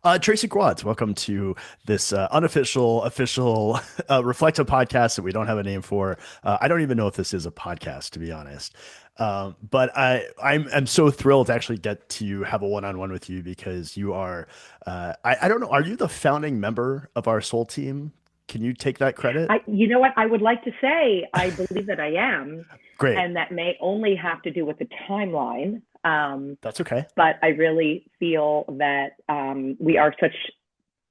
Traci Gwozdz, welcome to this unofficial, official Reflekta podcast that we don't have a name for. I don't even know if this is a podcast, to be honest. But I'm so thrilled to actually get to have a one-on-one with you because you are, I don't know, are you the founding member of our Soul team? Can you take that credit? You know what? I would like to say I believe that I am, Great. and that may only have to do with the timeline. That's okay. But I really feel that we are such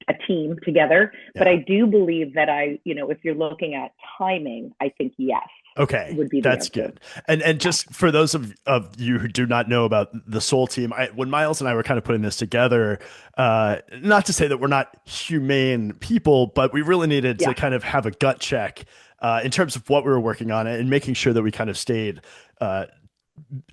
a team together. But Yeah. I do believe that if you're looking at timing, I think yes Okay, would be the that's answer. good. And Yeah. just for those of you who do not know about the Soul Team, when Miles and I were kind of putting this together, not to say that we're not humane people, but we really needed to Yeah. kind of have a gut check in terms of what we were working on and making sure that we kind of stayed uh,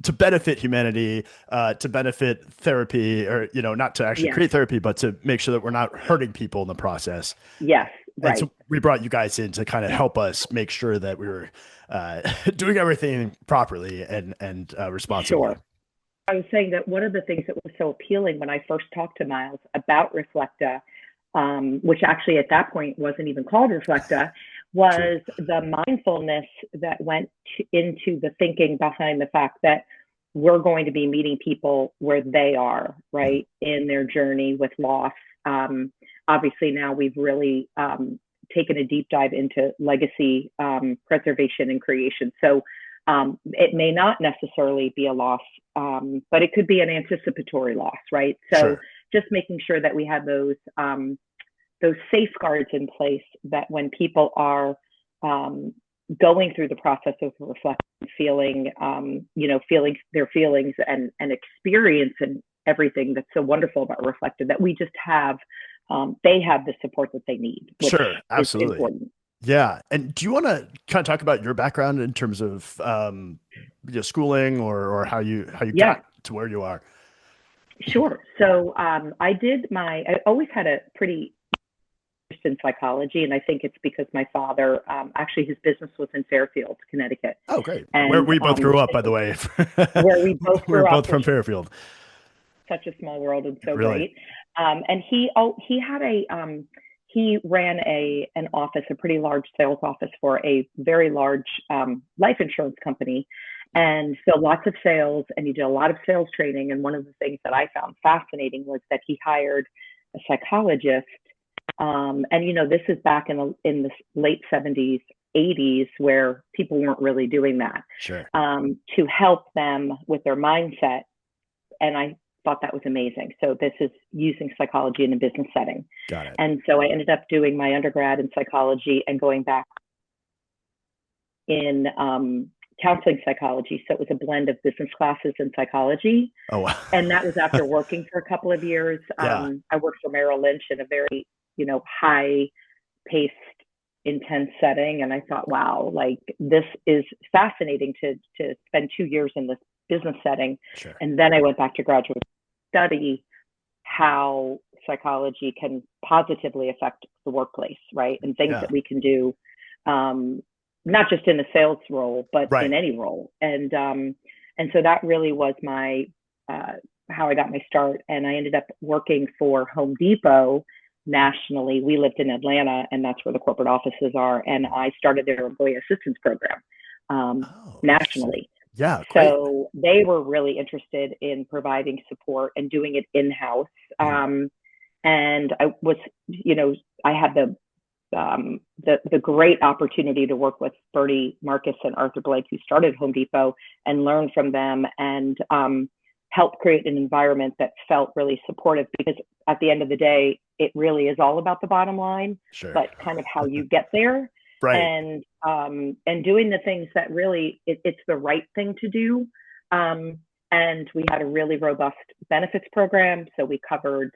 to benefit humanity, to benefit therapy, or not to actually Yes. create therapy, but to make sure that we're not hurting people in the process. Yes. And Right. so we brought you guys in to kind of help us make sure that we were doing everything properly and responsibly. Sure. I was saying that one of the things that was so appealing when I first talked to Miles about Reflekta, which actually at that point wasn't even called Reflekta, True. was the mindfulness that went into the thinking behind the fact that we're going to be meeting people where they are, Mhm. right, in their journey with loss. Um, Obviously, now we've really taken a deep dive into legacy preservation and creation. So it may not necessarily be a loss, but it could be an anticipatory loss, right? So Sure. just making sure that we have those safeguards in place that when people are going through the process of reflecting, feeling, feeling their feelings and experience and everything that's so wonderful about reflective, that we just have, they have the support that they need, which Sure. is Absolutely. important. Yeah. And do you want to kind of talk about your background in terms of schooling or how you Yeah, got to where you are? sure. So I always had a pretty interest in psychology, and I think it's because my father, actually, his business was in Fairfield, Connecticut, Oh, great. Where and we both grew up, by the way. where we both We're grew up, both from which Fairfield. such a small world and so Really? great. And he ran an office, a pretty large sales office for a very large life insurance company, and so lots of sales. And he did a lot of sales training. And one of the things that I found fascinating was that he hired a psychologist. And this is back in the late 70s, 80s, where people weren't really doing that, Sure. to help them with their mindset. And I thought that was amazing. So this is using psychology in a business setting. Got it. And so I ended up doing my undergrad in psychology and going back in counseling psychology. So it was a blend of business classes and psychology. Oh, wow. And that was after working for a couple of years. Yeah. I worked for Merrill Lynch in a very, high paced, intense setting. And I thought, wow, like this is fascinating to spend 2 years in this business setting. Sure. And then I went back to graduate study how psychology can positively affect the workplace, right? And things Yeah. that we can do, not just in a sales role, but in Right. any role. And so that really was my how I got my start. And I ended up working for Home Depot nationally. We lived in Atlanta, and that's where the corporate offices are. And I started their employee assistance program Oh, interesting. nationally. Yeah. Great. So they were really interested in providing support and doing it in house. Mhm. And I was, I had the great opportunity to work with Bertie Marcus and Arthur Blake, who started Home Depot, and learn from them and help create an environment that felt really supportive. Because at the end of the day, it really is all about the bottom line, Sure. but kind of how you get there, Right. and doing the things that really it's the right thing to do. And we had a really robust benefits program, so we covered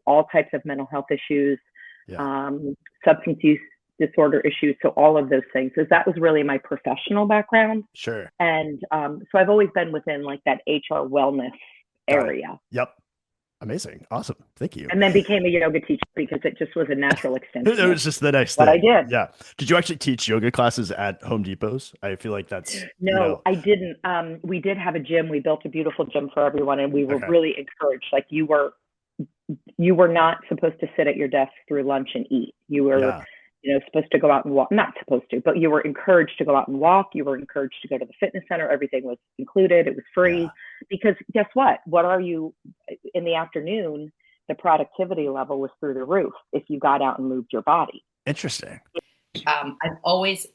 all types of mental health issues, Yeah. um, substance use disorder issues, so all of those things. So that was really my professional background, Sure. and so I've always been within like that HR wellness Got it. area, Yep. Amazing. Awesome. Thank you. and then became a yoga teacher because it just was a natural It extension of was just the next what I thing. did. Yeah. Did you actually teach yoga classes at Home Depots? I feel like that's, No, I didn't. We did have a gym. We built a beautiful gym for everyone, and we were okay. really encouraged. Like you were not supposed to sit at your desk through lunch and eat. You were, Yeah. supposed to go out and walk, not supposed to, but you were encouraged to go out and walk. You were encouraged to go to the fitness center. Everything was included. It was Yeah. free because guess what? What are you in the afternoon? The productivity level was through the roof if you got out and moved your body. Interesting. I've always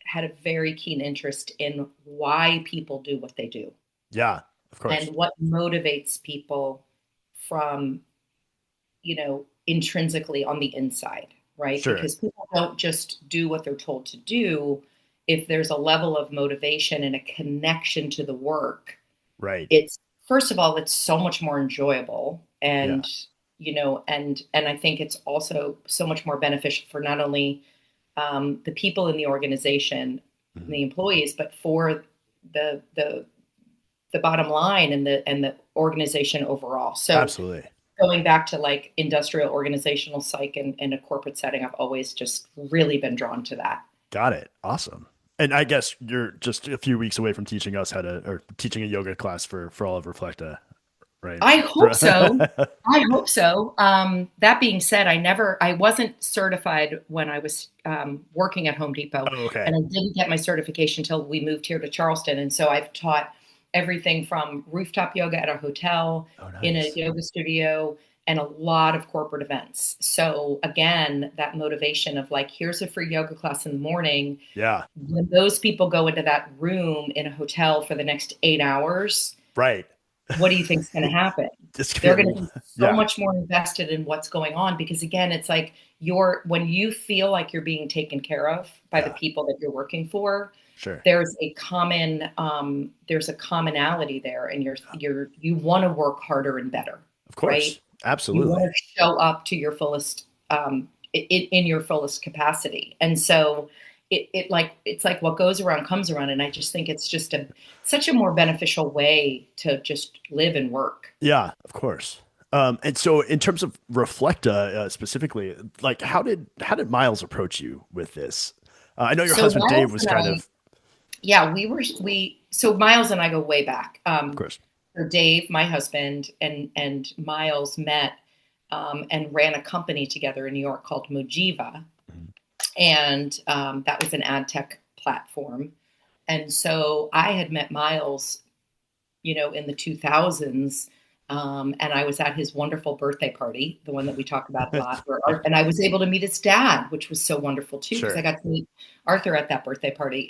had a very keen interest in why people do what they do Yeah, of course. and what motivates people from, intrinsically on the inside, right? Sure. Because people don't just do what they're told to do. If there's a level of motivation and a connection to the work, Right. it's first of all, it's so much more enjoyable Yeah. and I think it's also so much more beneficial for not only the people in the organization, Mhm. the employees, but for the the the bottom line and the organization overall. So Absolutely. going back to like industrial organizational psych in a corporate setting, I've always just really been drawn to that. Got it. Awesome. And I guess you're just a few weeks away from teaching us how to, or teaching a yoga class for all of Reflekta, right? I hope so. I hope so. That being said, I wasn't certified when I was working at Home Depot, Oh, okay. and I didn't get my certification until we moved here to Charleston. And so I've taught everything from rooftop yoga at a hotel, Oh, in a nice. yoga studio, and a lot of corporate events. So again, that motivation of like, here's a free yoga class in the morning. Yeah. When those people go into that room in a hotel for the next 8 hours, Right. what do you think's going to happen? Just They're get, going to be so yeah. much more invested in what's going on because again, it's like when you feel like you're being taken care of by the Yeah. people that you're working for, Sure. there's a commonality there, and you want to work harder and better, Of right? course. You Absolutely. want to show up to your fullest, in your fullest capacity, and so it's like what goes around comes around, and I just think it's just such a more beneficial way to just live and work. Yeah, of course. And so in terms of Reflekta specifically, like how did Miles approach you with this? I know your So husband Dave Miles was and kind I, of yeah, so Miles and I go way back. course. So Dave, my husband, and Miles met and ran a company together in New York called Mojiva, Mhm. and that was an ad tech platform. And so I had met Miles, in the 2000s. And I was at his wonderful birthday party, the one that we talk about a lot, and I was able to meet his dad, which was so wonderful too, because I Sure. got to meet Arthur at that birthday party.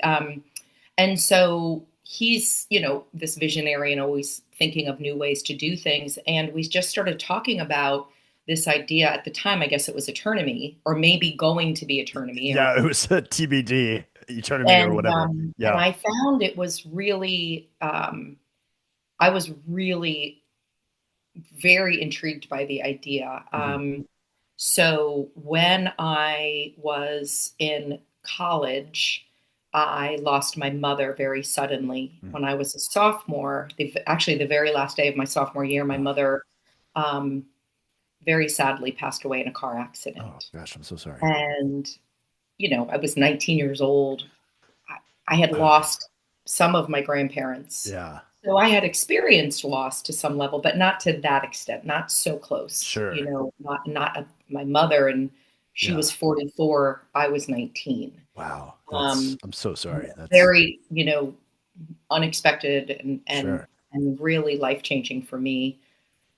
And so he's, this visionary and always thinking of new ways to do things. And we just started talking about this idea at the time. I guess it was a tournament, or maybe going to be a tournament, Yeah, it was a TBD eternity or and whatever. Yeah. I found it was really, I was really very intrigued by the idea. Mhm. So when I was in college, I lost my mother very suddenly. Mhm. When I was a sophomore, actually the very last day of my sophomore year, my Oh, mother um, very sadly passed away in a car oh accident. gosh, I'm so sorry. And, I was 19 years old. I, I had Okay. lost some of my grandparents. Yeah. So I had experienced loss to some level, but not to that extent, not so close, Sure. my mother, and she Yeah. was 44, I was 19. Wow. Um, I'm so sorry. That's Very, unexpected sure. and really life-changing for me.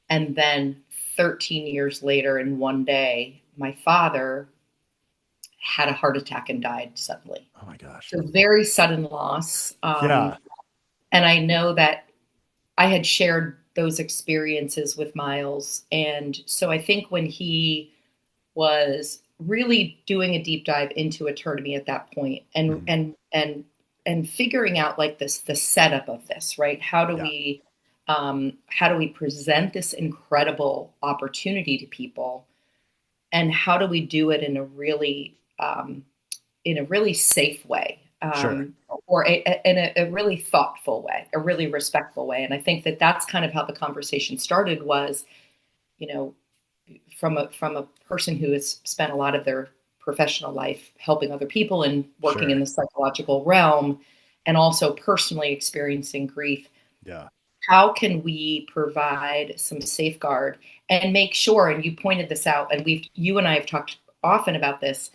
And then 13 years later in one day, my father had a heart attack and died suddenly. Oh my gosh. So very sudden loss. Yeah. And I know that I had shared those experiences with Miles. And so I think when he was really doing a deep dive into a tournament at that point and Mhm. and figuring out like the setup of this, right? Yeah. How do we present this incredible opportunity to people, and how do we do it in a really safe way, Sure. or in a really thoughtful way, a really respectful way. And I think that that's kind of how the conversation started was, you know, from a person who has spent a lot of their professional life helping other people and working in Sure. the psychological realm, and also personally experiencing grief. Yeah. how can we provide some safeguard and make sure, and you pointed this out, and you and I have talked often about this,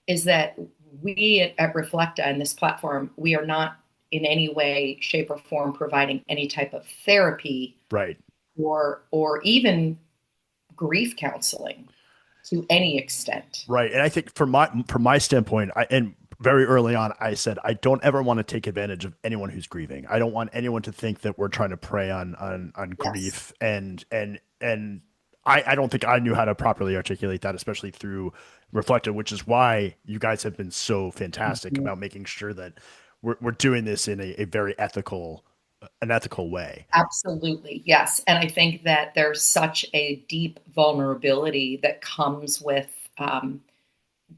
is that we at Reflekta and this platform, we are not in any way, shape, or form providing any type of therapy Right. or even grief counseling to any extent. Right. And I think from my standpoint, and very early on, I said I don't ever want to take advantage of anyone who's grieving. I don't want anyone to think that we're trying to prey on Yes. grief, and I don't think I knew how to properly articulate that, especially through Reflected, which is why you guys have been so fantastic Mhm. about making sure that we're doing this in a very an ethical way. Absolutely, yes. And I think that there's such a deep vulnerability that comes with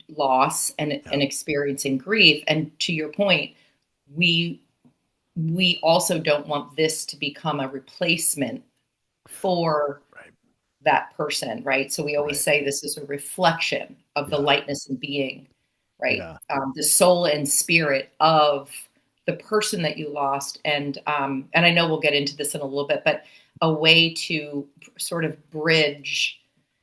loss Yeah. and experiencing grief. And to your point, we we also don't want this to become a replacement for Right. that person, right? So we always Right. say this is a reflection of the Yeah. lightness and being, right? Yeah. The soul and spirit of the person that you lost, and I know we'll get into this in a little bit, but a way to sort of bridge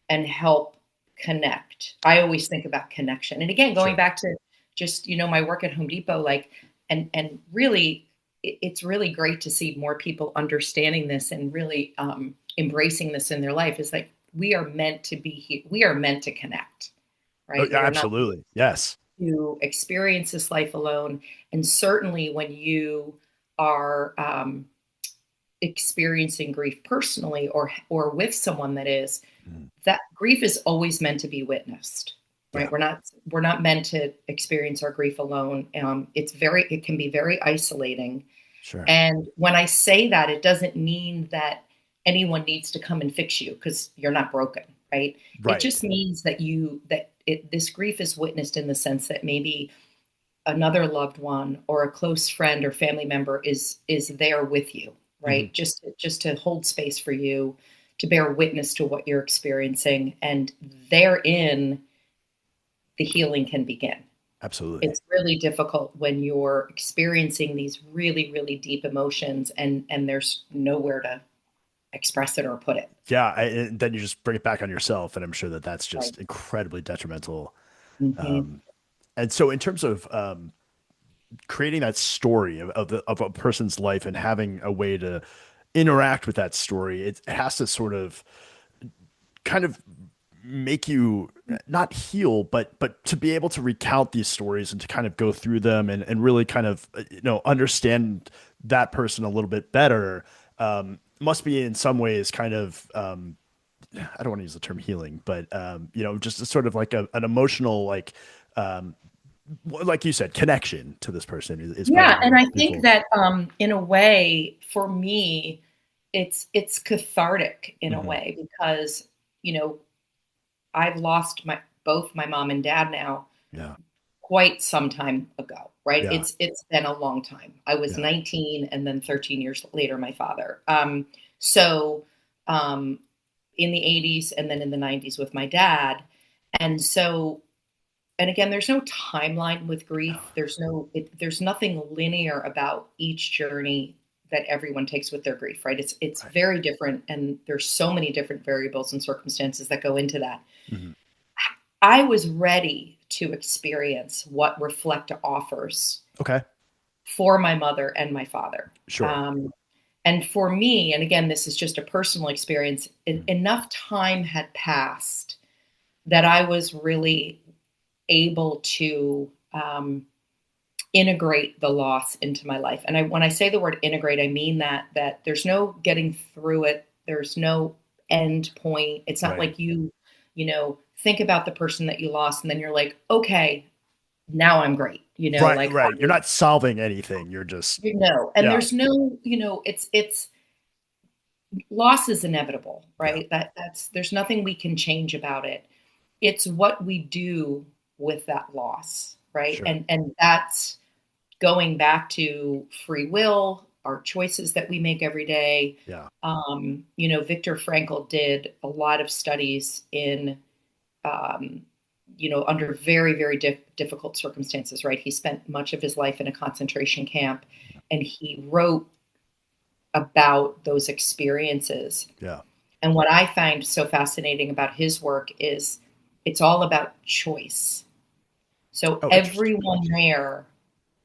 and help connect. I always think about connection, and again, going Sure. back to just my work at Home Depot, like, and really, it's really great to see more people understanding this and really embracing this in their life. Is like we are meant to be here. We are meant to connect, Oh, right? yeah, We are not absolutely. Yes. to experience this life alone. And certainly when you are experiencing grief personally or with someone that is, Mhm. that grief is always meant to be witnessed, right? Yeah. We're not meant to experience our grief alone. It can be very isolating. Sure. And when I say that, it doesn't mean that anyone needs to come and fix you because you're not broken, right? It Right. just means this grief is witnessed in the sense that maybe another loved one or a close friend or family member is there with you, Mhm. right? Just to hold space for you, to bear witness to what you're experiencing, and therein the healing can begin. Absolutely. It's really difficult when you're experiencing these really, really deep emotions and there's nowhere to express it or put it. Yeah, and then you just bring it back on yourself, and I'm sure that that's Right. just incredibly detrimental. Mhm. Um, and so, in terms of creating that story of a person's life and having a way to interact with that story, it has to sort of kind of make you not heal, but to be able to recount these stories and to kind of go through them and really kind of understand that person a little bit better. Must be in some ways kind of I don't want to use the term healing, but just a sort of like an emotional um, like you said, connection to this person is probably Yeah, the and most I think beautiful. that in a way, for me, it's cathartic in a Hmm. way because you know I've lost my both my mom and dad now Yeah, quite some time ago, right? yeah, It's been a long time. I was yeah. 19, and then 13 years later, my father. So um, in the 80s, and then in the 90s with my dad, and so and again, there's no timeline with No. grief. There's nothing linear about each journey that everyone takes with their grief, right? It's Right. very different, and there's so many different variables and circumstances that go into that. Hmm. I was ready to experience what Reflecta offers Okay. for my mother and my father. Sure. Um, and for me, and again, this is just a personal experience, Mhm. enough time had passed that I was really able to integrate the loss into my life. And when I say the word integrate, I mean that there's no getting through it. There's no end point. It's not Right. like think about the person that you lost and then you're like, okay, now I'm great. Right. Like Right. You're not solving anything. You're just and yeah. there's no, it's loss is inevitable, Yeah. right? There's nothing we can change about it. It's what we do with that loss, right? Sure. And that's going back to free will, our choices that we make every day. Yeah. Viktor Frankl did a lot of studies in, um, under very, very difficult circumstances, right? He spent much of his life in a concentration camp and he wrote about those experiences. Yeah. And what I find so fascinating about his work is it's all about choice. So Oh, interesting. everyone there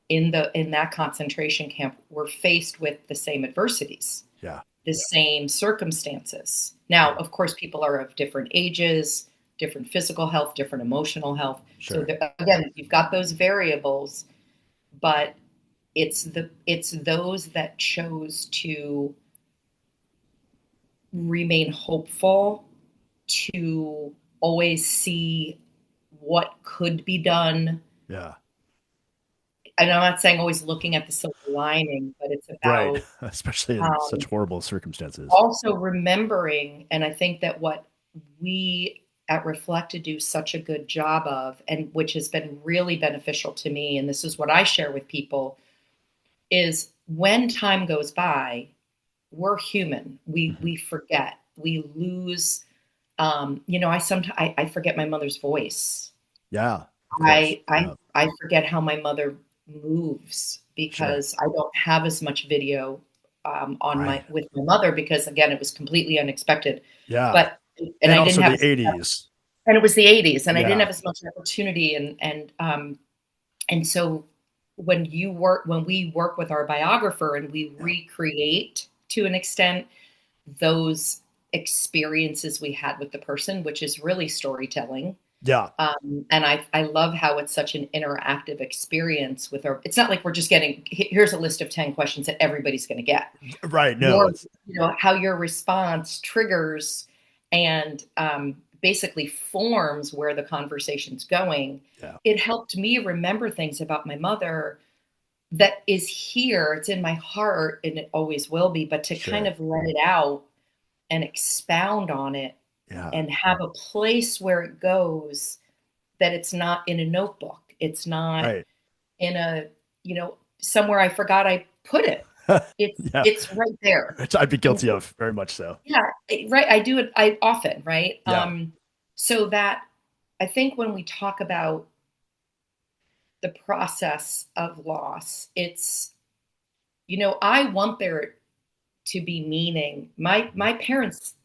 in that concentration camp were faced with the same adversities, Yeah. the same circumstances. Now, Yeah. of course, people are of different ages, different physical health, different emotional health. So Sure. again, you've got those variables, but it's those that chose to remain hopeful, to always see what could be done. Yeah. And I'm not saying always looking at the silver lining, but it's Right. about Especially in such um, horrible circumstances. also remembering. And I think that what we at Reflekta do such a good job of, and which has been really beneficial to me, and this is what I share with people, is when time goes by, we're human. Mhm. We forget. We lose. I sometimes I forget my mother's voice. Yeah, of course. Yeah. I forget how my mother moves Sure. because I don't have as much video on my Right. with my mother because again it was completely unexpected. Yeah. But and And I didn't also have the 80s. and it was the 80s and I didn't Yeah. have as much opportunity and so when we work with our biographer and we Yeah. recreate to an extent those experiences we had with the person, which is really storytelling. Yeah. And I love how it's such an interactive experience with our, it's not like we're just getting, here's a list of 10 questions that everybody's going to get. Right. No, More, it's how your response triggers and basically forms where the conversation's going. yeah. It helped me remember things about my mother that is here. It's in my heart and it always will be, but to kind Sure. of let it out and expound on it Yeah. and have a place where it goes that it's not in a notebook. It's not Right. in somewhere I forgot I put it. Yeah. It's right there. Which I'd be And guilty of very much so. yeah, right. I do it I often, right? Yeah. So that I think when we talk about the process of loss, it's I want there to be meaning. My parents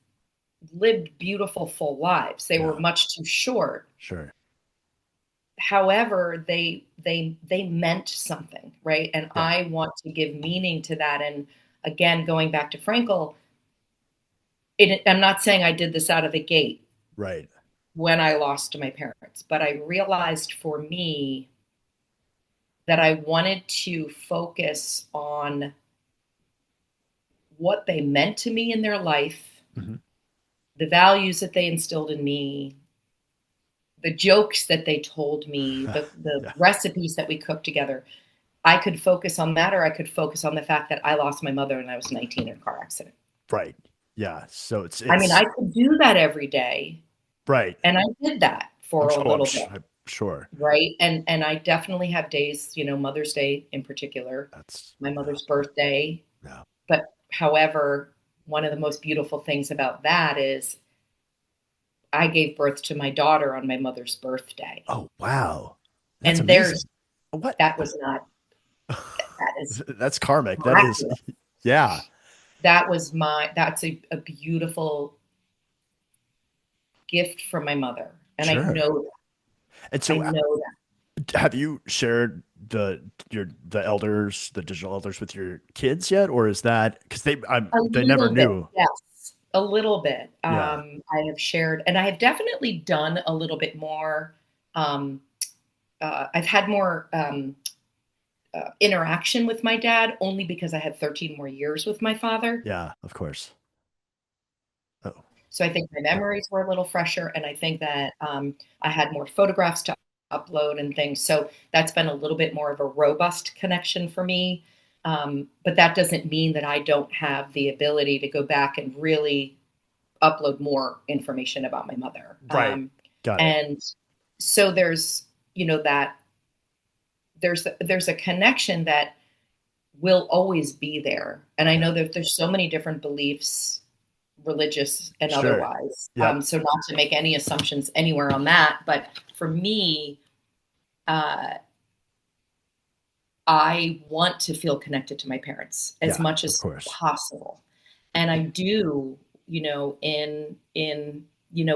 lived beautiful full lives. They were Yeah. much too short. Sure. However, they meant something, right? And Yeah. I want to give meaning to that. And again, going back to Frankel, I'm not saying I did this out of the gate Right. when I lost my parents, but I realized for me that I wanted to focus on what they meant to me in their life, Hmm. the values that they instilled in me, the jokes that they told me, the Yeah. recipes that we cooked together. I could focus on that, or I could focus on the fact that I lost my mother when I was 19 in a car accident. Right. Yeah. So it's I mean, it's I could do that every day, right. and I did that for a little bit, I'm sure. right? And I definitely have days, Mother's Day in particular, That's my yeah. mother's birthday. Yeah. But however, one of the most beautiful things about that is I gave birth to my daughter on my mother's birthday, Oh, wow. That's and amazing. What? that was not that is That's karmic. That is, miraculous. yeah, That's a beautiful gift from my mother. And sure. And I so know that. have you shared the elders, the digital elders with your kids yet? Or is that because A they never little bit, knew? yes. A little bit. Yeah. I have shared, and I have definitely done a little bit more. Um, I've had more interaction with my dad only because I had 13 more years with my father. Yeah, of course. Oh, So I think my yeah. memories were a little fresher, and I think that I had more photographs to upload and things. So that's been a little bit more of a robust connection for me. But that doesn't mean that I don't have the ability to go back and really upload more information about my mother. Right. Got it. And so there's, that there's a connection that will always be there. And I Yeah. know that there's so many different beliefs, religious and Sure. otherwise. Yep. So not to make any assumptions anywhere on that, but for me, uh, I want to feel connected to my parents as Yeah, much of as course. possible. And I do,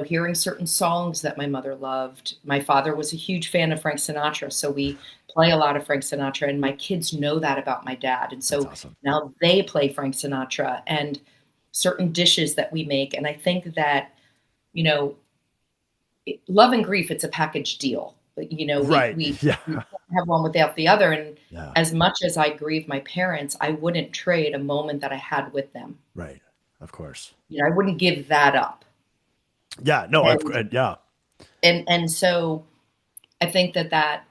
hearing certain songs that my mother loved. My father was a huge fan of Frank Sinatra, so we play a lot of Frank Sinatra, and my kids know that about my dad. And That's so awesome. now they play Frank Sinatra and certain dishes that we make. And I think that, you know, love and grief, it's a package deal. But, Right. Yeah. we can't have one without the other. And Yeah. as much as I grieve my parents, I wouldn't trade a moment that I had with them. Right. Of course. I wouldn't give that up. Yeah. No, And yeah. so I think that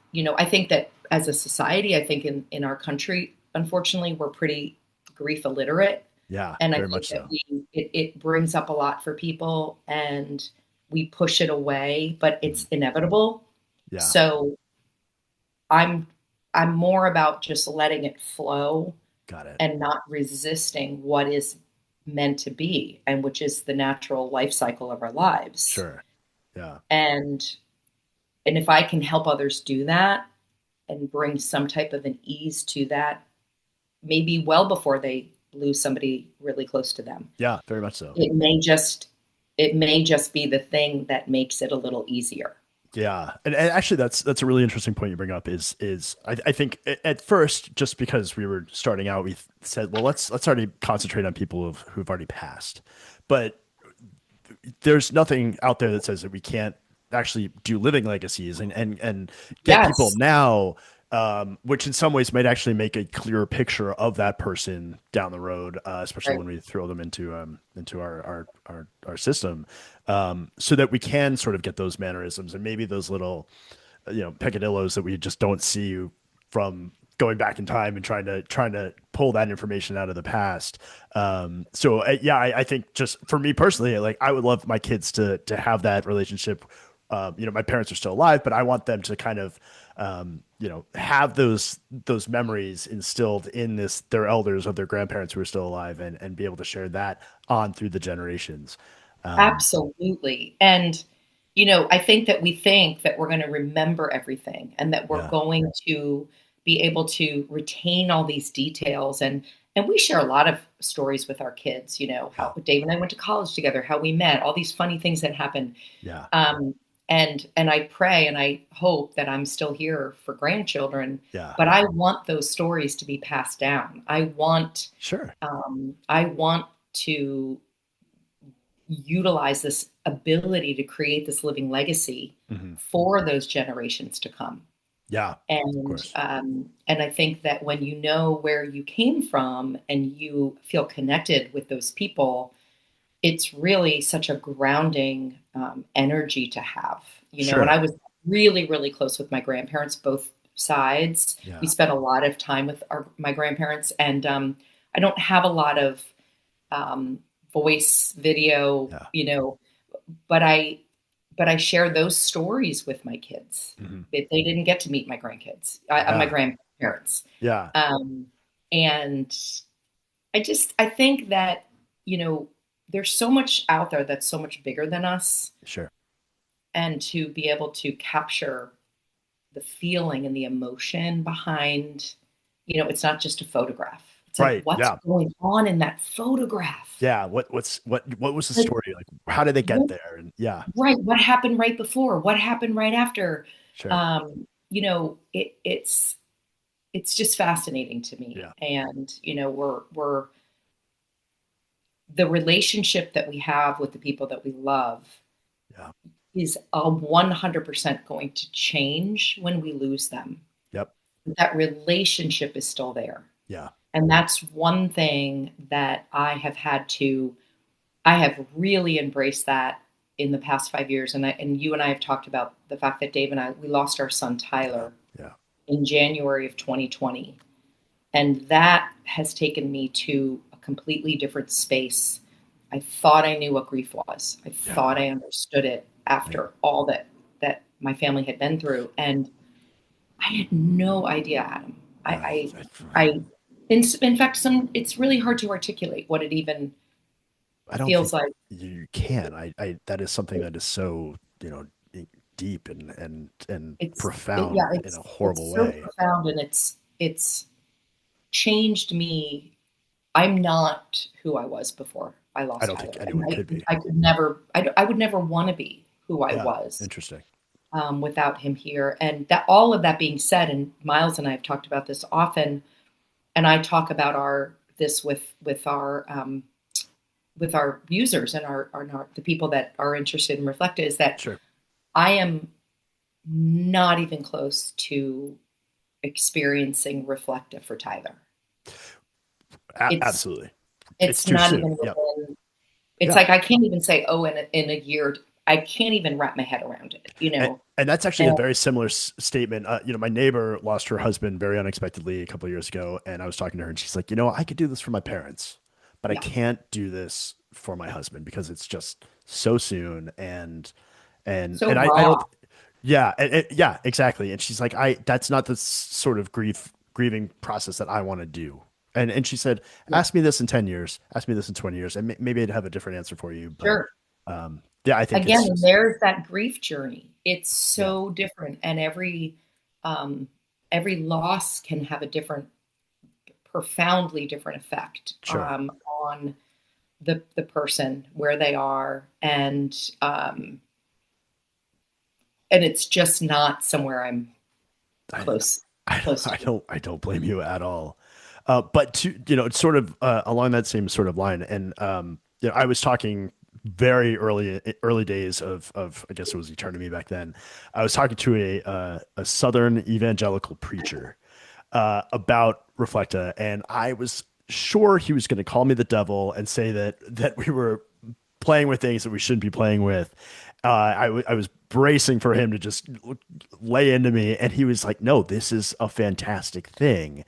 as a society, I think in our country, unfortunately, we're pretty grief illiterate. Yeah. And I Very think much that so. it brings up a lot for people and we push it away, but Mhm. it's inevitable. Yeah. So I'm I'm more about just letting it flow Got it. and not resisting what is meant to be, and which is the natural life cycle of our lives. Sure. Yeah. And if I can help others do that and bring some type of an ease to that, maybe well before they lose somebody really close to them, Yeah. Very much so. it may just be the thing that makes it a little easier. Yeah, and actually, that's a really interesting point you bring up. Is I think at first, just because we were starting out, we said, well, let's already concentrate on people who've already passed, but there's nothing out there that says that we can't actually do living legacies and get people Yes. now, which in some ways might actually make a clearer picture of that person down the road, especially Right. when we throw them into our system, so that we can sort of get those mannerisms and maybe those little peccadillos that we just don't see from going back in time and trying to pull that information out of the past. So yeah, I think just for me personally, like I would love my kids to have that relationship. My parents are still alive, but I want them to kind of have those memories instilled in their elders of their grandparents who are still alive, and be able to share that on through the generations. Um, Absolutely. And, I think that we think that we're going to remember everything and that we're yeah, going to be able to retain all these details. And we share a lot of stories with our kids, yeah, how Dave and I went to college together, how we met, all these funny things that happened. yeah, Um, and I pray and I hope that I'm still here for grandchildren, yeah, but I want those stories to be passed down. sure, I want to utilize this ability to create this living legacy hmm, for those generations to come. yeah, of And course, I think that when you know where you came from and you feel connected with those people, it's really such a grounding energy to have. And I sure, was really, really close with my grandparents, both sides. We yeah, spent a lot of time with my grandparents, and I don't have a lot of um, voice, video, yeah, but I share those stories with my kids. hmm, They didn't get to meet my grandkids, my yeah, grandparents, yeah, um, and I think that you know there's so much out there that's so much bigger than us, sure, and to be able to capture the feeling and the emotion behind, it's not just a photograph. It's like right, what's yeah. going on in that photograph. Yeah, what was the Like, story? Like, how did they get what there? And yeah, Right. What happened right before? What happened right after? sure. It's just fascinating to me. Yeah, And, we're the relationship that we have with the people that we love yeah, is 100% going to change when we lose them. yep, That relationship is still there. yeah, And that's one thing that I have really embraced that in the past 5 years. And you and I have talked about the fact that Dave and we lost our son yeah, Tyler yeah, in January of 2020. And that has taken me to a completely different space. I thought I knew what grief was. I yeah, thought I understood it right. after all that my family had been through. And I had no idea, Adam. I in fact, it's really hard to articulate what it even I don't think feels like. you can. That is something that is so, deep and Yeah, profound in a it's horrible so way. profound, and it's changed me. I'm not who I was before I I lost don't think Tyler. anyone could be. I could never, I would never want to be who I Yeah. was Interesting. without him here. And that, all of that being said, and Miles and I have talked about this often, and I talk about this with our users and the people that are interested in Reflekta, is that Sure. I am not even close to experiencing Reflekta for Tyler. It's Absolutely. It's it's too not soon. even Yep. within. It's Yeah. like I can't even say, oh, in a year, I can't even wrap my head around it. And that's actually a And very similar statement. My neighbor lost her husband very unexpectedly a couple of years ago, and I was talking to her, and she's like, I could do this for my parents, but I yeah, can't do this for my husband because it's just so soon, so and I raw. don't, yeah, yeah, exactly. And she's like, that's not the sort of grieving process that I want to do. And she said, Yeah, ask me this in 10 years, ask me this in 20 years, and maybe I'd have a different answer for you. But sure. yeah, I think Again, it's and just, there's that grief journey. It's yeah, so different, and um, every loss can have a different, profoundly different effect sure. on the person, where they are, and it's just not somewhere I'm I, close close to. I don't blame you at all. But to, it's sort of along that same sort of line. And, I was talking very early days of, I guess it was eternity back then. I was talking to a Southern evangelical preacher, about Reflecta. And I was sure he was going to call me the devil and say that we were playing with things that we shouldn't be playing with. I was bracing for him to just lay into me, and he was like, "No, this is a fantastic thing.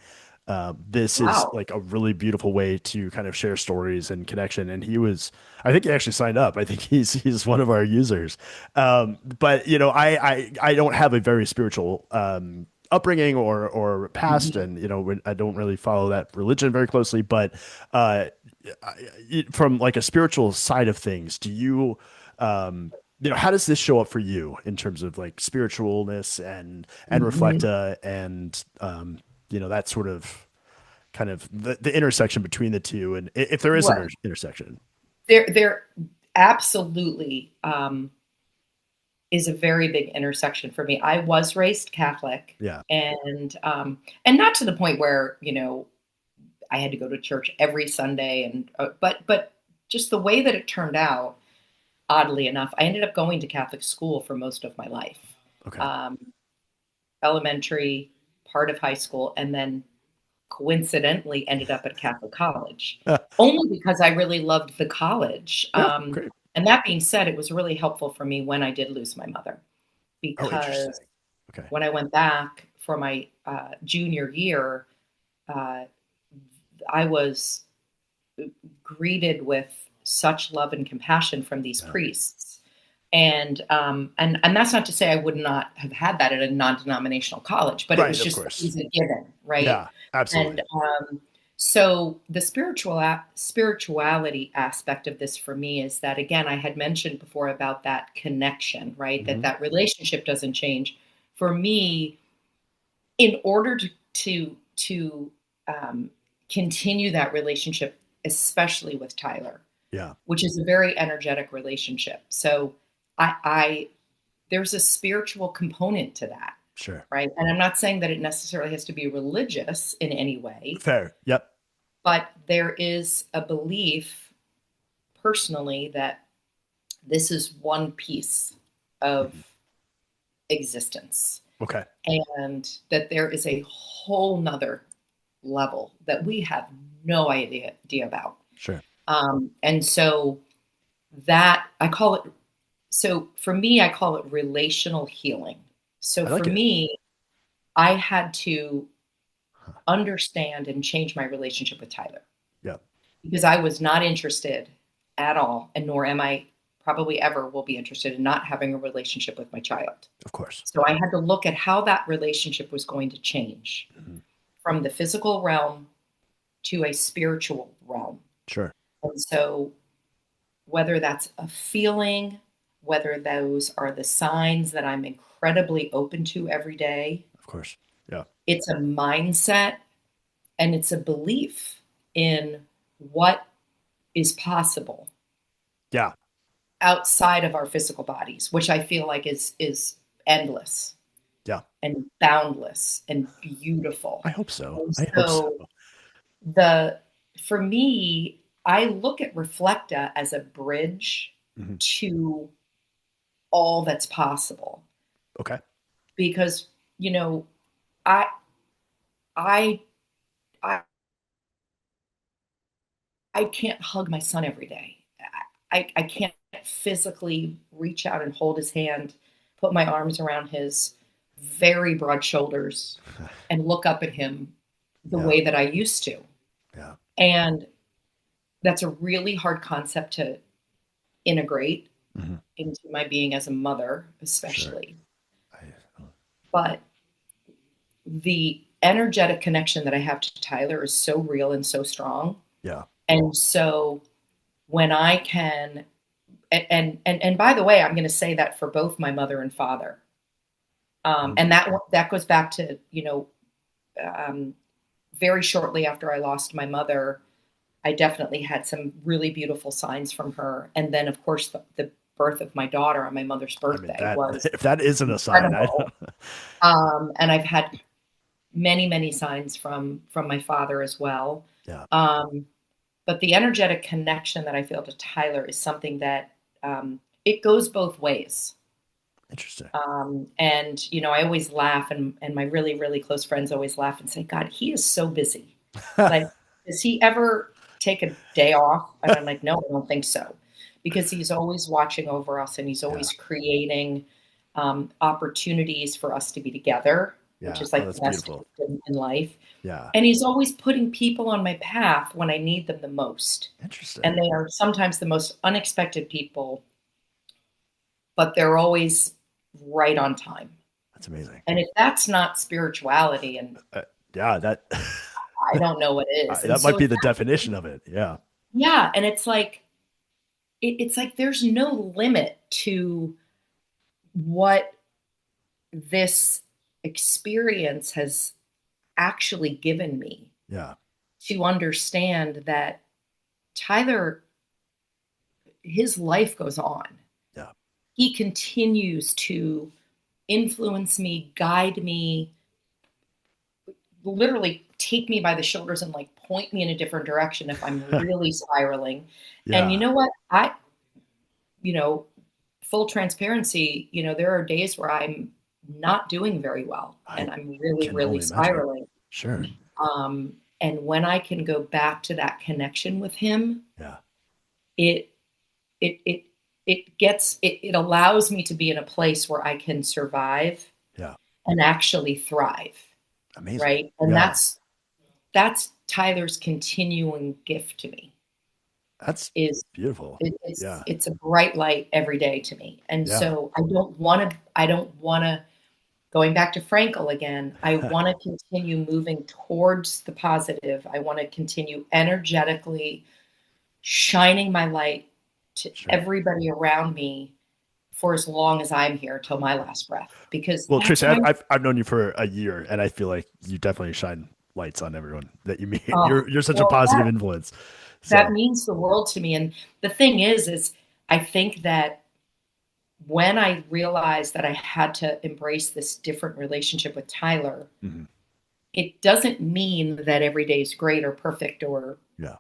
This is Wow. like a really beautiful way to kind of share stories and connection." And I think he actually signed up. I think he's one of our users. But I don't have a very spiritual upbringing or past, Mhm. and I don't really follow that religion very closely. But uh, from like a spiritual side of things, do you, how does this show up for you in terms of like spiritualness and Mhm. Reflecta and that sort of kind of the intersection between the two, and if there is an Right. intersection? There absolutely is a very big intersection for me. I was raised Catholic, Yeah. and not to the point where I had to go to church every Sunday, and but just the way that it turned out. Oddly enough, I ended up going to Catholic school for most of my life, Okay. um, elementary, part of high school, and then coincidentally ended up at Catholic college, only because I really loved the college. Yeah. Great. And that being said, it was really helpful for me when I did lose my mother, Oh, because interesting. Okay. when I went back for my junior year, uh, I was greeted with such love and compassion from these Yeah. priests. And that's not to say I would not have had that at a non-denominational college, but it Right. was Of just, it course. was a given, right? Yeah. Absolutely. And so the spirituality aspect of this for me is that, again, I had mentioned before about that connection, right? Hmm. That relationship doesn't change. For me, in order to continue that relationship, especially with Tyler, Yeah. which is a very energetic relationship. So I there's a spiritual component to that, Sure. right? And I'm not saying that it necessarily has to be religious in any way, Fair. Yep. but there is a belief personally that this is one piece of Mhm. existence, Okay. and that there is a whole nother level that we have no idea about. Sure. And so that I call it, so for me, I call it relational healing. So I for like it. me, I had to Huh. understand and change my relationship with Tyler, Yeah. because I was not interested at all, and nor am I probably ever will be interested in not having a relationship with my child. Of course. So I had to look at how that relationship was going to change Hmm. from the physical realm to a spiritual realm. Sure. And so whether that's a feeling, whether those are the signs that I'm incredibly open to every day, Of course. Yeah. It's a mindset and it's a belief in what is possible Yeah. outside of our physical bodies, which I feel like is endless Yeah. and boundless and beautiful. I hope so. And I hope so. so the for me, I look at Reflecta as a bridge Mhm. to all that's possible Okay. because you know I I I I can't hug my son every day. I can't physically reach out and hold his hand, put my arms around his very broad shoulders, and look up at him the Yeah. way that I used to. Yeah. And that's a really hard concept to integrate Mhm. into my being as a mother, Sure. especially. I, But the energetic connection that I have to Tyler is so real and so strong. yeah. And so when I can and by the way, I'm going to say that for both my mother and father. Mhm. And that goes back to, um, very shortly after I lost my mother, I definitely had some really beautiful signs from her. And then, of course, the birth of my daughter on my mother's I mean birthday that was if that isn't a sign, I incredible. don't. And I've had many, many signs from my father as well. Yeah. Um, but the energetic connection that I feel to Tyler is something that it goes both ways. Interesting. And I always laugh, and my really, really close friends always laugh and say, God, he is so busy. Like, does he ever take a day off? And I'm like, no, I don't think so. Because he's always watching over us and he's Yeah. always creating opportunities for us to be together, which Yeah. is Oh, like that's the best beautiful. gift in life. Yeah. And he's always putting people on my path when I need them the most. And Interesting. they are sometimes the most unexpected people, but they're always right on time. That's amazing. And if that's not spirituality, and Uh, yeah, that I don't know what is. And that might so be the definition of it. Yeah. yeah, and it's like there's no limit to what this experience has actually given me Yeah. to understand that Tyler, his life goes on. Yeah. He continues to influence me, guide me, literally take me by the shoulders and like point me in a different direction if I'm really spiraling. And you Yeah. know what? You know, full transparency, there are days where I'm not doing very well I and I'm really, can really only imagine. spiraling. Sure. And when I can go back to that connection with him, Yeah. it it it it allows me to be in a place where I can survive Yeah. and actually thrive, Amazing. right? And Yeah. that's Tyler's continuing gift to me. That's Is beautiful. it's Yeah. it's a bright light every day to me. And Yeah. so I don't want to going back to Frankel again. I want to continue moving towards the positive. I want to continue energetically shining my light to Sure. everybody around me for as long as I'm here till my last breath because Well, that's Tracy, what I've, I'm I've I've known you for a year, and I feel like you definitely shine lights on everyone that you meet. oh, You're such a well, positive influence. that So means the world to me. And the thing is I think that when I realized that I had to embrace this different relationship with Tyler, mhm. it doesn't mean that every day is great or perfect or, Yeah.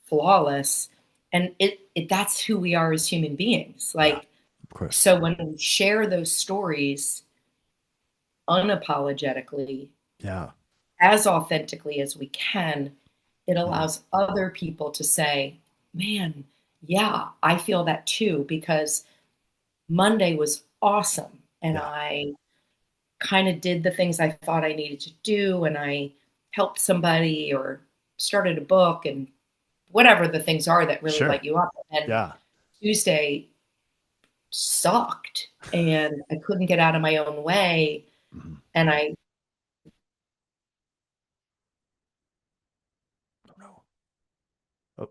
flawless. And it that's who we are as human beings. Yeah. Like, Of course. so when we share those stories unapologetically, Yeah. as authentically as we can, it Mhm. allows other people to say, man, yeah, I feel that too, because Monday was awesome. And Yeah. I kind of did the things I thought I needed to do, and I helped somebody or started a book and whatever the things are that really Sure. light you up. And Yeah. Tuesday sucked and I couldn't get out of my own way. Mhm. And I, Oh no. Oh,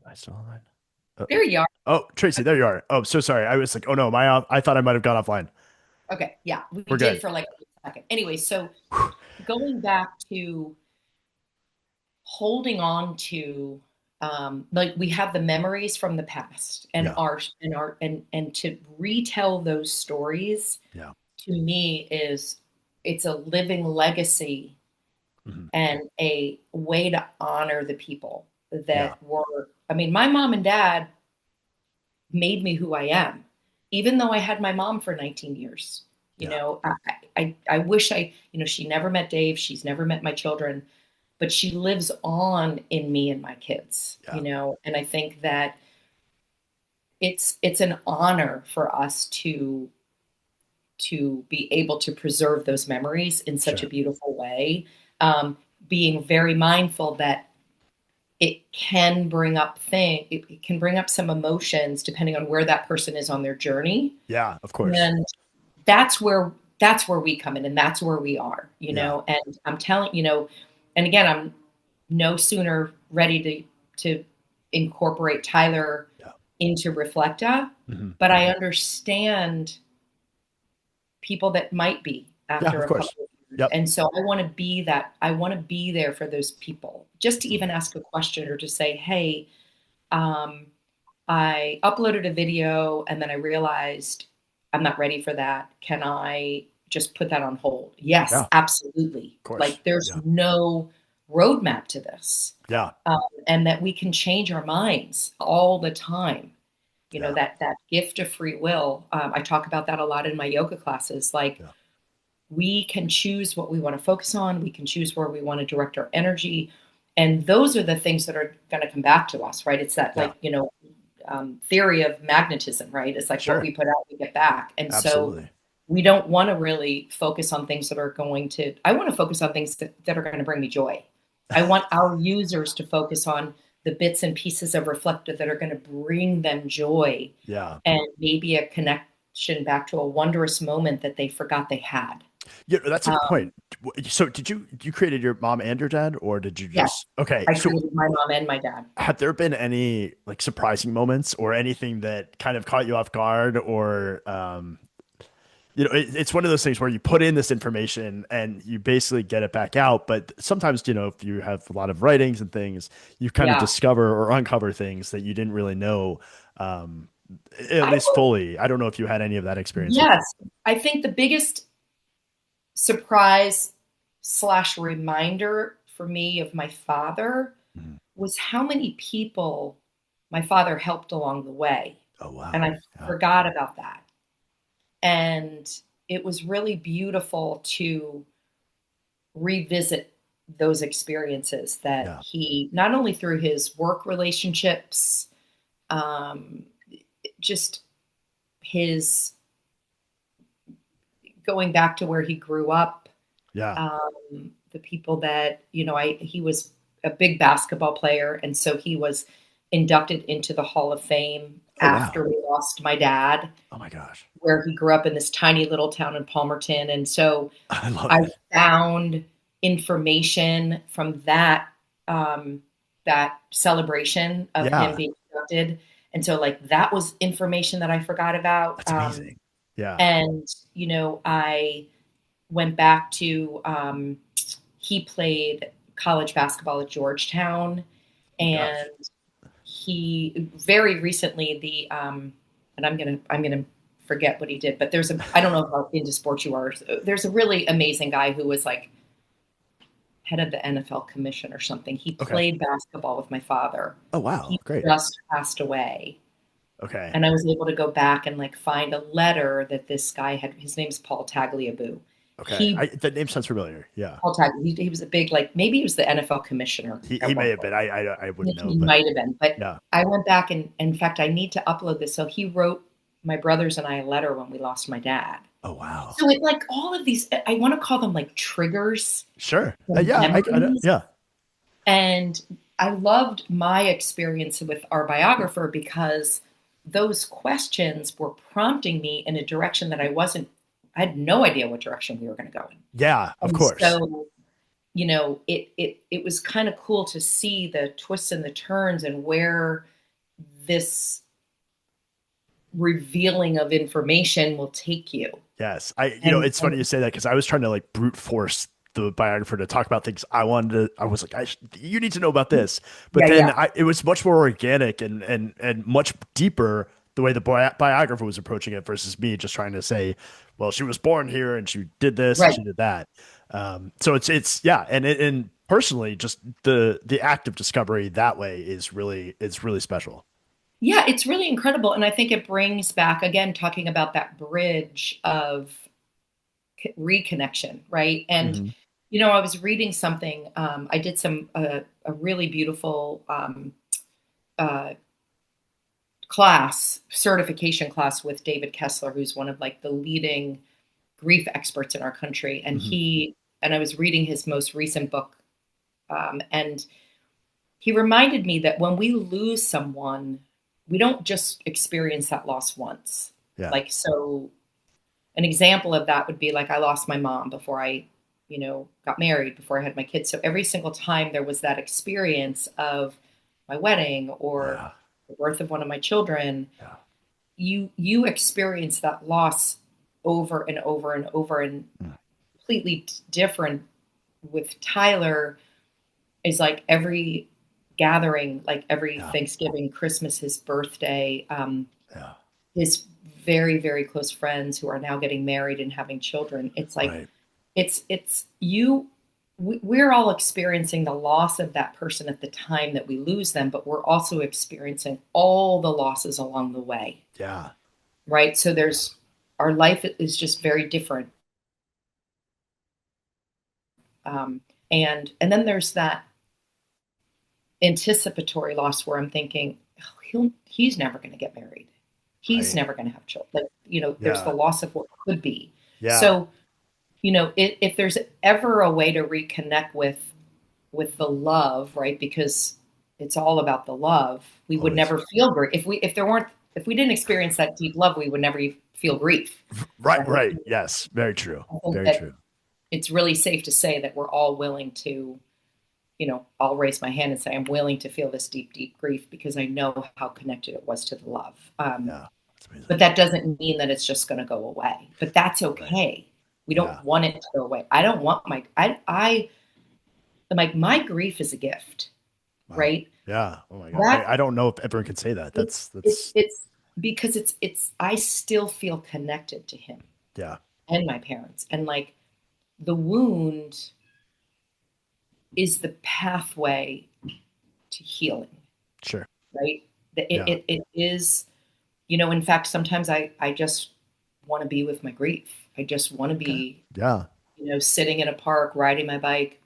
am I still online? Oh, there you are. oh, Tracy, there you are. Oh, so sorry. I was like, oh no, I thought I might have gone offline. Okay. Yeah, we We're did good. for like a second. Anyway, so going back to holding on to, like we have the memories from the past and Yeah. and to retell those stories Yeah. to me is it's a living legacy Mhm. and a way to honor the people Yeah. that were, I mean, my mom and dad made me who I am, even though I had my mom for 19 years. You Yeah. know, I wish she never met Dave. She's never met my children, but she lives on in me and my kids, Yeah. and I think that it's an honor for us to be able to preserve those memories in such a Sure. beautiful way. Um, Being very mindful that it can bring up some emotions depending on where that person is on their journey. Yeah. Of course. And that's where we come in and that's where we are, Yeah. and I'm telling, and again, I'm no sooner ready to incorporate Tyler Yeah. into Reflecta, Mhm. but I understand people that might be Yeah. after Of a couple course. of years. Yep. And so I want to be that. I want to be there for those people, just to even Mhm. ask a question or to say, hey, um, I uploaded a video and then I realized I'm not ready for that. Can I just put that on hold? Yeah. Yes, Of absolutely. course. Like there's Yeah. no roadmap to this. Yeah. And that we can change our minds all the time. Yeah. That gift of free will. I talk about that a lot in my yoga classes. Like Yeah. we can choose what we want to focus on. We can choose where we want to direct our energy. And those are the things that are going to come back to us, right? It's that Yeah. theory of magnetism, right? It's like what Sure. we put out, we get back. And so Absolutely. we don't want to really focus on things that are I want to focus on things that are going to bring me joy. I want our users to focus on the bits and pieces of Reflective that are going to bring them joy Yeah. and maybe a connection back to a wondrous moment that they forgot they had. Yeah. That's a good point. Um, So you created your mom and your dad, or did you yes, just, okay. I So created my mom and my dad. have there been any like surprising moments or anything that kind of caught you off guard or, it's one of those things where you put in this information and you basically get it back out. But sometimes, if you have a lot of writings and things, you kind of Yeah. discover or uncover things that you didn't really know, um, at I least fully. I don't know if you had any of that experience with. Yes, I think the biggest surprise slash reminder for me of my father Mhm. was how many people my father helped along the way. Oh, And wow. I Yeah. forgot about that. And it was really beautiful to revisit those experiences that Yeah. he, not only through his work relationships, um, just his going back to where he grew up, Yeah. the people that he was a big basketball player, and so he was inducted into the Hall of Fame Oh, wow. after we lost my dad, Oh, my gosh. where he grew up in this tiny little town in Palmerton, and so I love I it. found information from that celebration of him Yeah. being inducted, and so like that was information that I forgot about, That's amazing. Yeah. and I went back to he played college basketball at Georgetown, Oh, my and gosh. he very recently and I'm gonna forget what he did, but I don't know how into sports you are. There's a really amazing guy who was like head of the NFL commission or something. He Okay. played basketball with my father. Oh, wow. He Great. just passed away. Okay. And I was able to go back and like find a letter that this guy had. His name's Paul Tagliabue. Okay. He That name sounds familiar. Yeah. Paul Tagliabue. He was a big, like, maybe he was the NFL commissioner He at may one have point. been. I wouldn't know, He but might have been, but yeah. I went back and in fact I need to upload this. So he wrote my brothers and I a letter when we lost my dad. Oh, wow. So it like all of these, I want to call them like triggers Sure. and Yeah. memories. Yeah. And I loved my experience with our biographer because those questions were prompting me in a direction that I had no idea what direction we were going to go in. Yeah. Of And course. so, it was kind of cool to see the twists and the turns and where this revealing of information will take you. Yes. It's And funny you say that because I was trying to like brute force the biographer to talk about things I wanted I was like, you need to know about this. But Yeah, then yeah. it was much more organic and much deeper the way the biographer was approaching it versus me just trying to say, well, she was born here and she did this and right. she did that. So yeah. And personally, just the act of discovery that way it's really special. Yeah, it's really incredible. And I think it brings back, again, talking about that bridge of reconnection, right? And, Hmm. I was reading something. I did a really beautiful uh, certification class with David Kessler, who's one of like the leading grief experts in our country. Hmm. And I was reading his most recent book. And he reminded me that when we lose someone, we don't just experience that loss once. Yeah. Like, so an example of that would be like, I lost my mom before I, got married, before I had my kids. So every single time there was that experience of my wedding or Yeah. the birth of one of my children, Yeah. you experience that loss over and over and over, and Mm. completely different with Tyler is like every gathering, like every Yeah. Thanksgiving, Christmas, his birthday, Yeah. his very, very close friends who are now getting married and having children. It's like, Right. it's you, we're all experiencing the loss of that person at the time that we lose them, but we're also experiencing all the losses along the way, Yeah. right? So our life is just very different. And then there's that anticipatory loss where I'm thinking, oh, he's never going to get married. He's Right. never going to have children. Like, there's the Yeah. loss of what could be. Yeah. So, if there's ever a way to reconnect with the love, right? Because it's all about the love. We would Always. never feel grief if we didn't experience that deep love. We would never feel grief, Right. right? Right. Yes. Very true. I think Very that true. it's really safe to say that we're all willing to, I'll raise my hand and say I'm willing to feel this deep, deep grief because I know how connected it was to the love. Yeah. That's amazing. But that doesn't mean that it's just going to go away. But that's Right. okay. We don't Yeah. want it to go away. I don't want I like my grief is a gift, Wow. right? Yeah. Oh my God. That I don't know if everyone can say that. it's because it's I still feel connected to him Yeah. and my parents, and like the wound is the pathway to healing, Sure. right? Yeah. It is, in fact, sometimes I just want to be with my grief. I just want to Okay. be, Yeah. sitting in a park, riding my bike,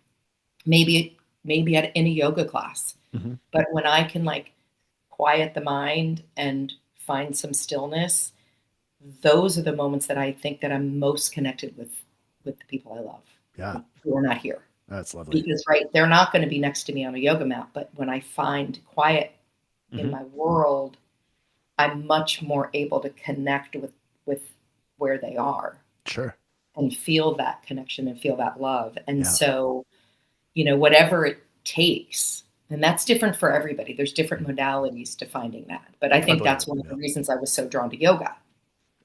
maybe in a yoga class. Hmm. But when I can like quiet the mind and find some stillness, those are the moments that I think that I'm most connected with the people I love Yeah. who are not here. That's lovely. Because right, they're not going to be next to me on a yoga mat, but when I find quiet in Hmm. my world, I'm much more able to connect with where they are Sure. and feel that connection and feel that love. And Yeah. so, whatever it takes, and that's different for everybody. There's different Mm. modalities to finding that. But I I think believe that's it. one of the Yeah. reasons I was so drawn to yoga.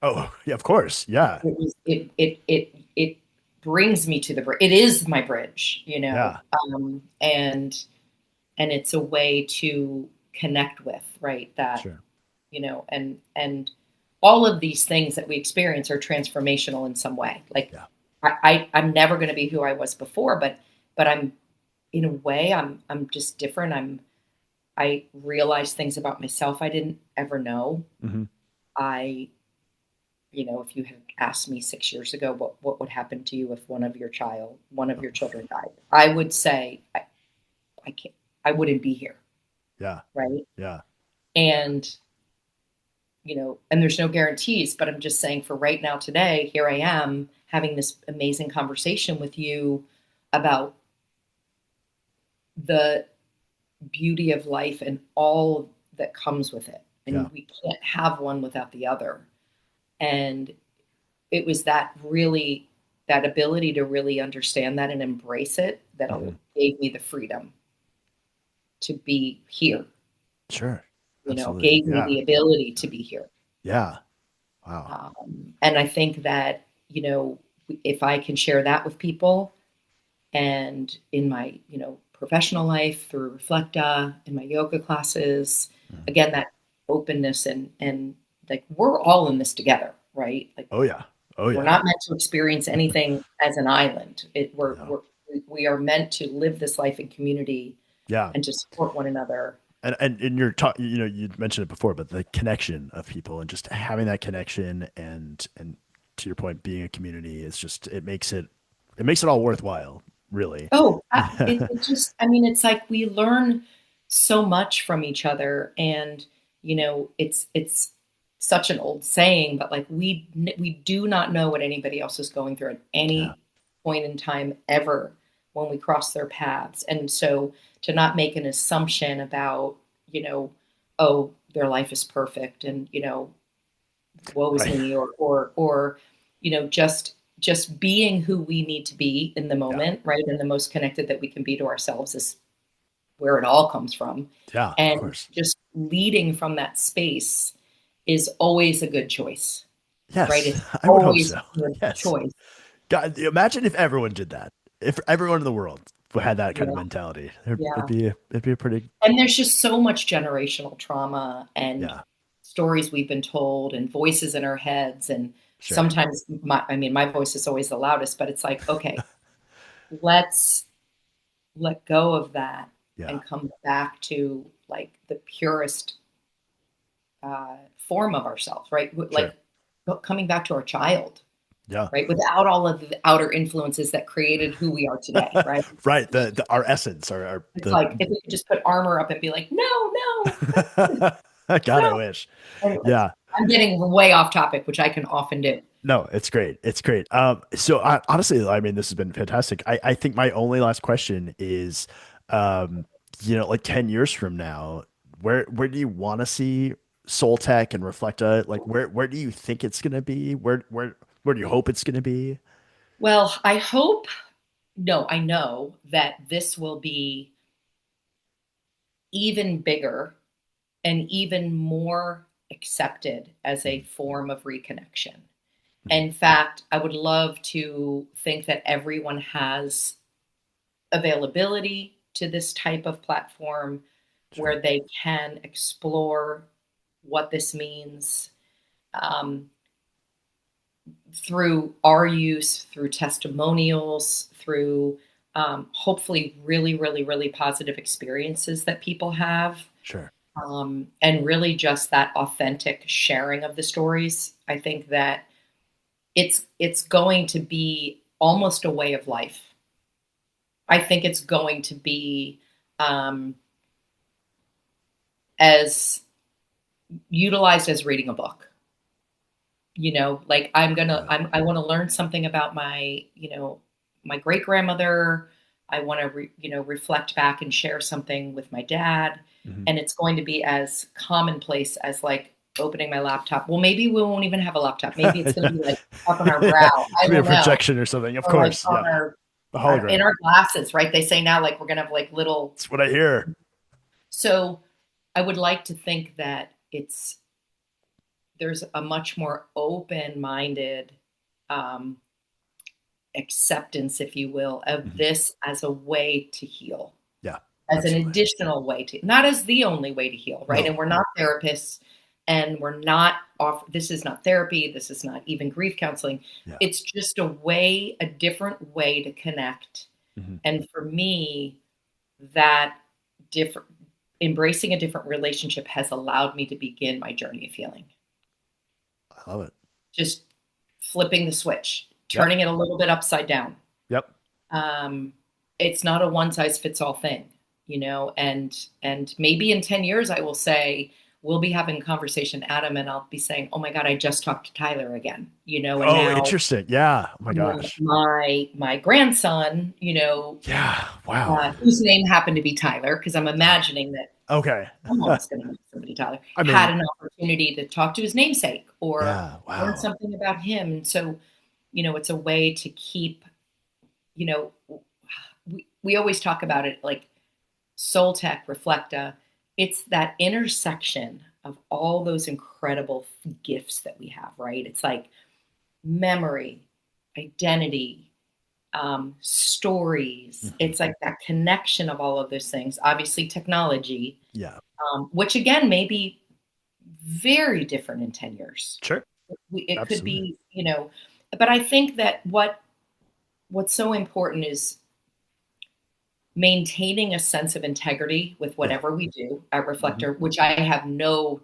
Oh, yeah, of course. Yeah. It brings me to it is my bridge, Yeah. and it's a way to connect with, right? That, Sure. and all of these things that we experience are transformational in some way. Like Yeah. I'm never going to be who I was before, but I'm, in a way, I'm just different. I realize things about myself I didn't ever know. Hmm. I, if you had asked me 6 years ago what would happen to you if one of your children died, I would say I can't, I wouldn't be here, Yeah. right? Yeah. And and there's no guarantees, but I'm just saying for right now, today, here I am having this amazing conversation with you about the beauty of life and all that comes with it. Yeah. And we can't have one without the other. And it was that ability to really understand that and embrace it that Hmm. gave me the freedom to be here, Sure. Absolutely. gave me Yeah. the ability to be here. Yeah. Wow. And I think that you know, if I can share that with people, and in my, professional life through Reflekta, in my yoga classes, Mhm. again, that openness and like we're all in this together, right? Like Oh yeah. Oh we're yeah. not meant to experience anything as an island. No. We are meant to live this life in community Yeah. and to support one another. And you're talking, you mentioned it before, but the connection of people and just having that connection and to your point, being a community is just it makes it all worthwhile, really. Oh, Yeah. it just, I mean, it's like we learn so much from each other, and it's such an old saying, but like we do not know what anybody else is going through at Yeah. any point in time ever when we cross their paths, and so to not make an assumption about, oh, their life is perfect, and woe is Right. me, or just being who we need to be in the Yeah. moment, right? And the most connected that we can be to ourselves is where it all comes from. Yeah, of And course. just leading from that space is always a good choice, right? Yes, It's I would hope always so. a good Yes. choice. God, imagine if everyone did that. If everyone in the world had that kind of Yeah. mentality, Yeah. it'd be a pretty, And there's just so much generational trauma and yeah, stories we've been told and voices in our heads. And sure. sometimes my voice is always the loudest, but it's like, okay, let's let go of that Yeah, and come back to like the purest form of ourselves, right? sure. Like coming back to our child, Yeah. right? Without all of the outer influences that created who we are today, right? Right. The our essence, our It's the like if we could just put armor up and be like, no, no, God, I no. wish. Anyways, Yeah. I'm getting way off topic, which I can often do. No, it's great. It's great. So honestly, I mean, this has been fantastic. I think my only last question is, um, like 10 years from now, where do you want to see Soul Tech and Reflecta? Like where do you think it's gonna be? Where do you hope it's gonna be? Well, I hope, no, I know that this will be even bigger and even more accepted as a Mhm, form of reconnection. mhm. In fact, I would love to think that everyone has availability to this type of platform Sure. where they can explore what this means, um, through our use, through testimonials, through hopefully really, really, really positive experiences that people have, Sure. and really just that authentic sharing of the stories. I think that it's going to be almost a way of life. I think it's going to be um, as utilized as reading a book. Like Love it. I want to learn something about my great grandmother. I want to reflect back and share something with my dad, Mhm. and it's going to be as commonplace as like opening my laptop. Well, maybe we won't even have a laptop. Maybe it's going Yeah. to be like up on our Yeah. brow. It's I gonna be a don't know, projection or something. Of or like course. on Yeah. A in hologram. our glasses, right? They say now like we're going to have like little. That's what I hear. So I would like to think that there's a much more open-minded um, acceptance, if you will, of Mhm. this as a way to heal, Yeah. as an Absolutely. additional way to, not as the only way to heal, right? And No. we're not therapists, and we're not off. This is not therapy. This is not even grief counseling. Yeah. It's just a different way to connect. Mhm. And for me, that different embracing a different relationship has allowed me to begin my journey of healing. I love it. Just flipping the switch, Yep. turning it a little bit upside down. Yep. Um, it's not a one size fits all thing, and maybe in 10 years I will say we'll be having a conversation, Adam, and I'll be saying, oh my God, I just talked to Tyler again, and Oh, now interesting. Yeah. Oh my gosh. my grandson, Yeah. Wow. whose name happened to be Tyler, because I'm imagining that Okay. someone's going to know somebody Tyler, I had mean, an opportunity to talk to his namesake or yeah. learn Wow. something about him. And so, it's a way to keep, you know, we always talk about it like Soul Tech, Reflecta. It's that intersection of all those incredible gifts that we have, right? It's like memory, identity, stories. Mhm. It's like that connection of all of those things. Obviously, technology, Yeah. which again may be very different in 10 years. Sure. It could Absolutely. be, but I think that what's so important is maintaining a sense of integrity with Yeah. whatever we do at Mhm. Reflekta, which I have no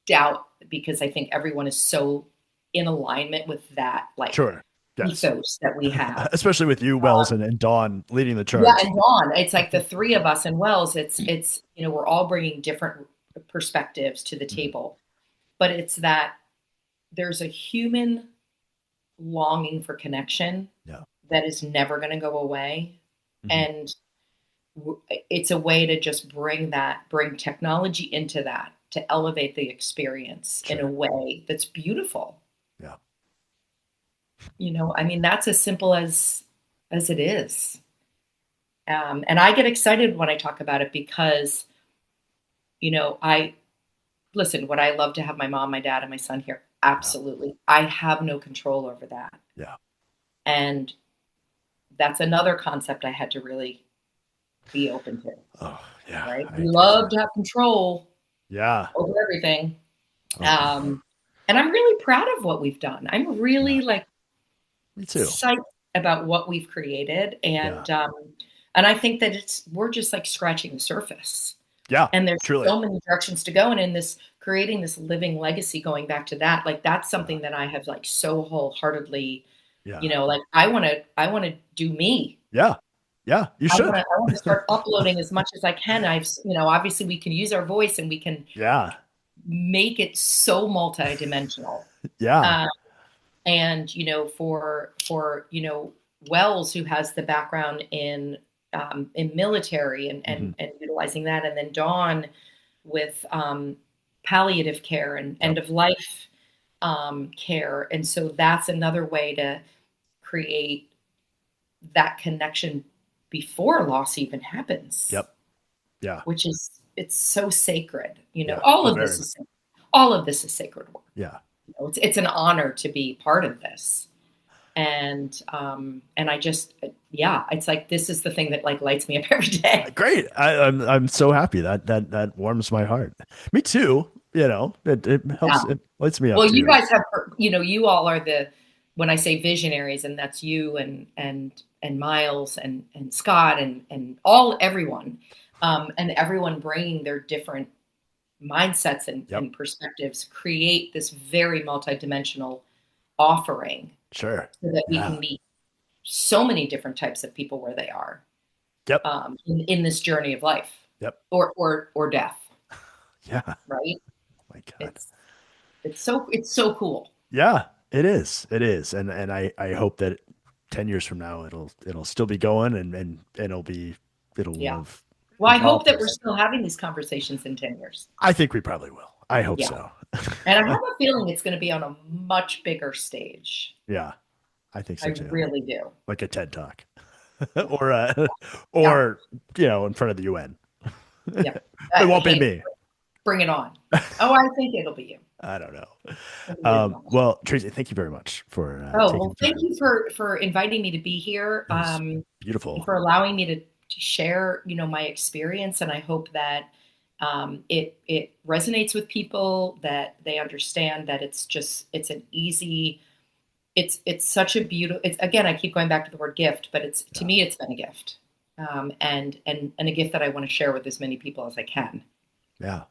doubt because I think everyone is so in alignment with that like Sure. Yes. ethos that we have. Especially with you, Wells, and Dawn leading the Yeah, charge. and Dawn, it's like the three of us in Wells, it's we're all bringing different perspectives to the Mhm. table, but it's that there's a human longing for connection Yeah. that is never going to go away, Mhm. and it's a way to just bring technology into that to elevate the experience in a Sure. way that's beautiful. Yeah. I mean, that's as simple as it is. And I get excited when I talk about it because, I listen, would I love to have my mom, my dad, and my son here? Yeah. Absolutely. I have no control over that. Yeah. And that's another concept I had to really be open to, Oh, yeah. right? I We love definitely. to have control Yeah. over everything. Oh, Um, and I'm really proud of what we've done. I'm yeah. really like Me too. psyched about what we've created. Yeah. And I think that we're just like scratching the surface. Yeah. And there's Truly. so many directions to go. And in this creating this living legacy, going back to that, like that's Yeah. something that I have like so wholeheartedly, Yeah. like I wanna do me. Yeah. Yeah. You I should. wanna I wanna start uploading as much as I can. Obviously we can use our voice and we can Yeah. make it so multidimensional. Yeah. Uh, and for Wells, who has the background in military and, Mhm. and utilizing that, and then Dawn with palliative care and Yep. end of life care, and so that's another way to create that connection before loss even happens, Yep. Yeah. which is it's so sacred. Yeah. All Oh, of very this much. is all of this is sacred work. Yeah. It's an honor to be part of this. And I just, yeah, it's like this is the thing that like lights me up every day. Great. I'm so happy that warms my heart. Me too. It Yeah. helps. It lights me up Well, you too. guys have, you all are the, when I say visionaries, and that's you and Miles and Scott and everyone, and everyone bringing their different mindsets Yep. and perspectives, create this very multidimensional offering Sure. so that we Yeah. can meet so many different types of people where they are, Yep. in this journey of life Yep. or death, Yeah. right? My God. It's it's so cool. Yeah. It is. It is. And I hope that 10 years from now it'll still be going and it'll Yeah. have Well, I hope evolved. that we're still having these conversations in 10 years. I think we probably will. I hope Yeah. so. And I have a feeling it's going to be on a much bigger stage. Yeah. I think I so too. really do. Like a TED Talk. Yeah. or Yeah. or in front of the UN. Yeah. It won't be Hey, me. bring it on. Oh, I think it'll be you. I don't know. It'll be you. Well, Tracy, thank you very much for Oh, taking well, the thank time. you for inviting me to be here. It was And beautiful. for allowing me to share, my experience. And I hope that it resonates with people, that they understand that it's an easy, it's such a beautiful. It's again, I keep going back to the word gift, but it's to Yeah. me, it's been a gift, and a gift that I want to share with as many people as I can. Yeah.